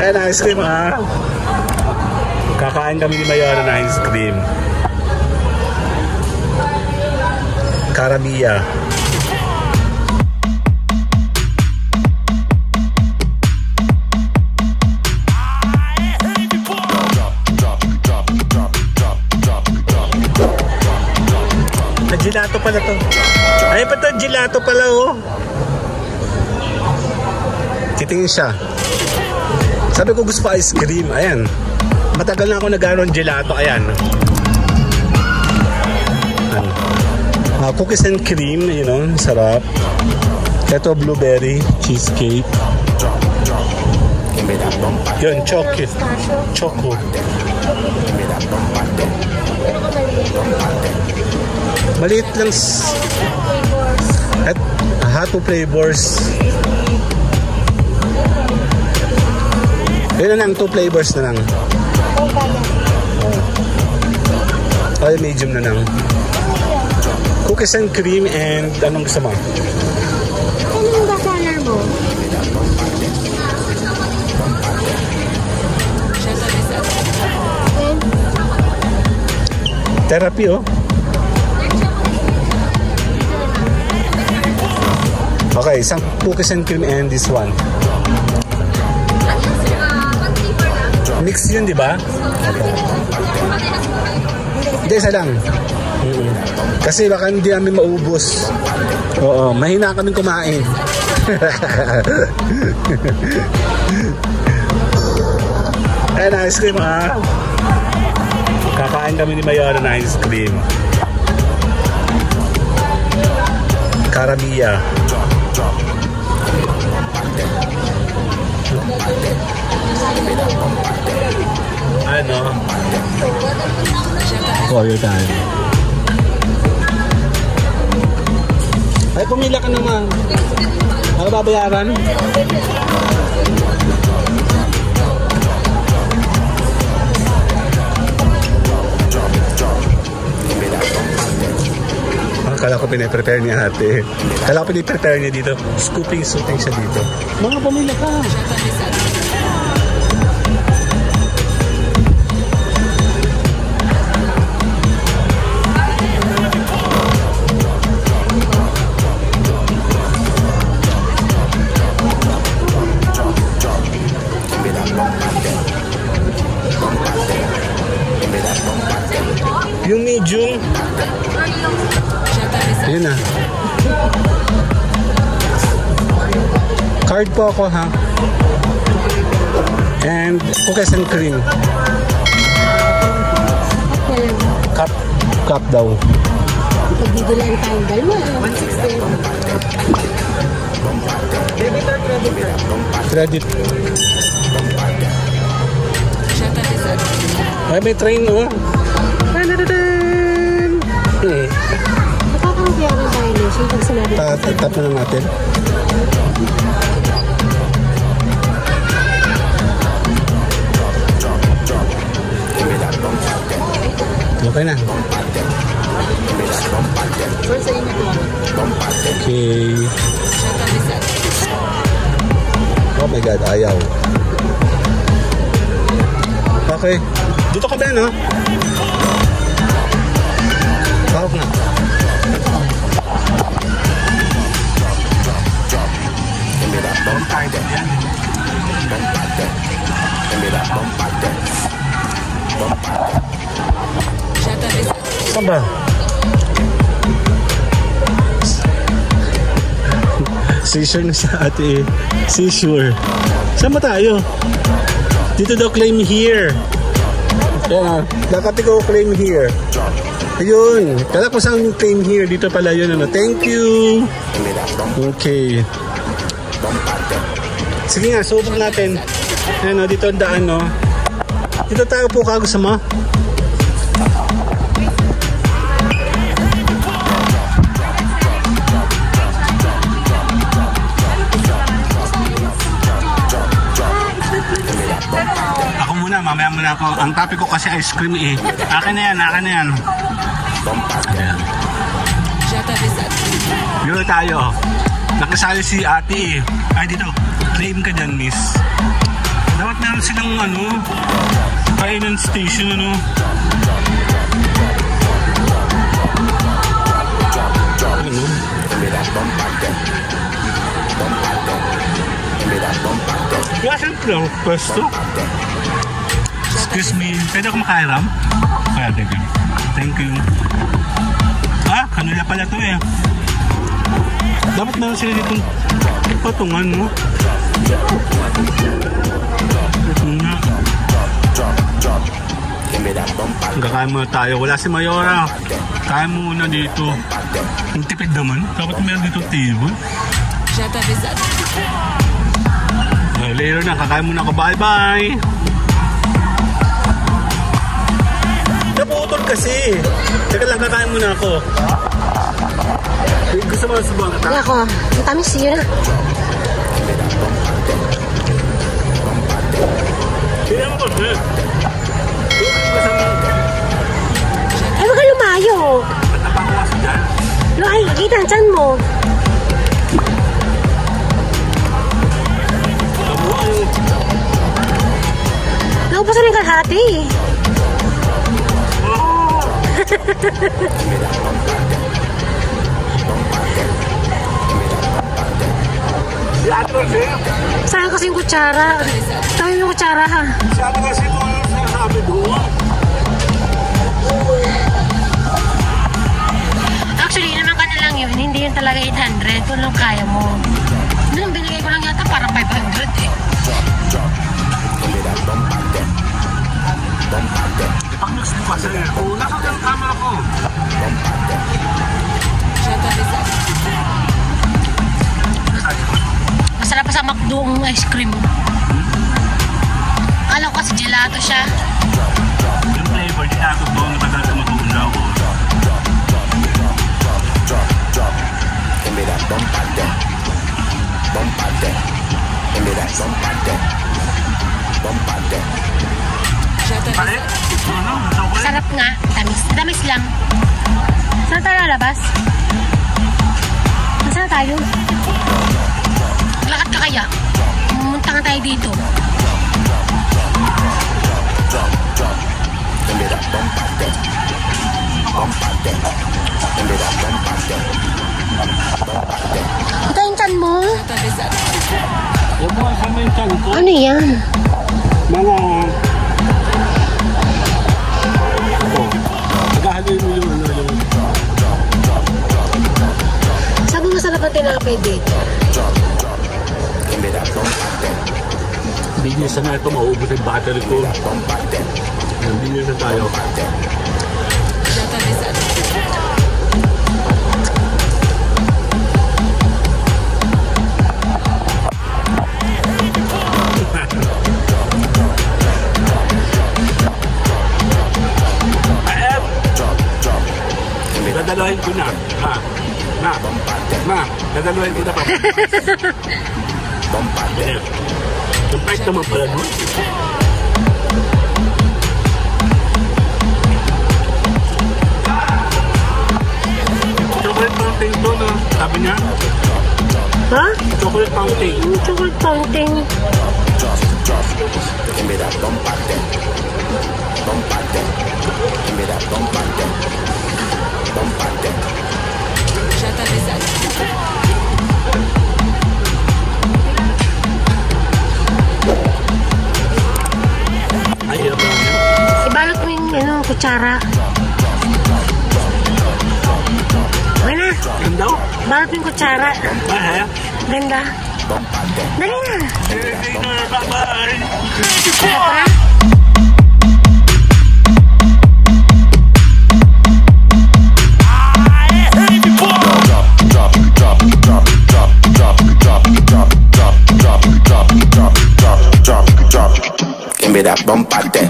Ayan, ice cream ha. Kakain kami ni Mayora ng ice cream. Carabia. Gelato pala to. Ay pa to, gelato pala oh. Titingin siya. Sabi ko gusto pa ice cream. Ayan. Matagal na ako nag-aaron gelato. Ayan. Cookies and cream, you know, sarap. Ito blueberry cheesecake. Yun, chocolate. Choco. Maliit lang. At two flavors. Yun na lang, 2 flavors na lang. Ay, medium na lang. Cookies and cream and anong gusto mo? Anong ba-color mo? Therapy oh. Okay, isang cookies and cream and this one. Mix yun, di ba? Hindi, isa lang. Kasi baka hindi namin maubos. Oo, mahina kami kumain. Ayan, ice cream ha. Kakain kami ni Mayora ng ice cream. Carabia. Ano? Koyo tayo. Ay, pumila ka naman. Ano babayaran? Kala ko pinaprepare niya ate. Kala ko pinaprepare niya dito. Scooping siya dito. Mga pumila ka. Yung medium. Yun na. Card po ako ha. And cookies and cream. Cup daw. Pagbibilan tayong dalawa. 160. Credit. Ay, may train no? Nakakangkaya ng violation pag sinabi ko. Tap na natin. Okay na. Okay. Oh my God, ayaw. Okay. Dito ka ba no? Tawag na. Saan ba? Seashore na sa ate. Seashore. Saan ba tayo? Dito daw claim here. Yan. Dapat ikaw claim here. Ayun. Kala ko saan yung claim here. Dito pala yun. Ano. Thank you. Okay. Sige nga. Subok natin. Ano. Dito ang daan no. Dito tayo po ka. Gusto mo? Mamaya muna ako. Ang topic ko kasi ice cream eh. Akin na yan, akin na yan. Ayan. Yun tayo. Nakasali si ate eh. Ay dito, claim ka dyan miss. Dapat meron silang ano, kainan station ano. Ano? Kaya siyempre ang pwesto. Excuse me, pwede ako makairam? Kaya teka. Thank you. Ah, kanila pala to eh. Dapat meron sila ditong patungan mo. Ito nga. Kakain muna tayo. Wala si Mayora. Kain muna dito. Ang tipid naman. Dapat meron dito table. Later na. Kakain muna ako. Bye-bye. Naputol kasi. Teka lang, kakain muna ako. Gusto mo sa bang? Hindi ako. Ang tamis, yun na. Kaya mo kasi. Ay, wag ka lumayo. Ay, kita ang tiyan mo. Naupasan ng kalahati. Saan kasi yung kutsara? Saan yung kutsara ha? Saan kasi ito ang sinasabi doon? Actually, naman ka na lang yun. Hindi yun talaga 800. Kung lang kaya mo. Nung binigay ko lang yata parang 500 eh. Pag next mo kasi, nasa ang camera ko. Masarap pa sa McDo ang ice cream. Akala ko kasi gelato siya. Yung flavor, di ako doon na madalas na mag-uulaw ko. Sarap nga. Tamis. Tamis lang. Saan tayo lalabas? Saan tayo? Lakad ka kaya? Pumunta nga tayo dito. Ito yung tiyan mo? Huwag mo kasama yung tiyan ko. Ano yan? Mga... Nagahaloy mo yung ano yung... Sabi masarap na tinapay dito. Bilis na ito, maubos yung battery ko. Bilis na tayo. Dadalahin ko na. Dadalahin ko na pa. Yung price naman pala doon. Chocolate fountain to na. Sabi niya. Ha? Chocolate fountain. Chocolate fountain. Ibalot mo yung ano, kutsara. Okay na. Ganda o? Balot mo yung kutsara. Ah, Ganda. Dali na. Bye-bye. Tara. Bombate.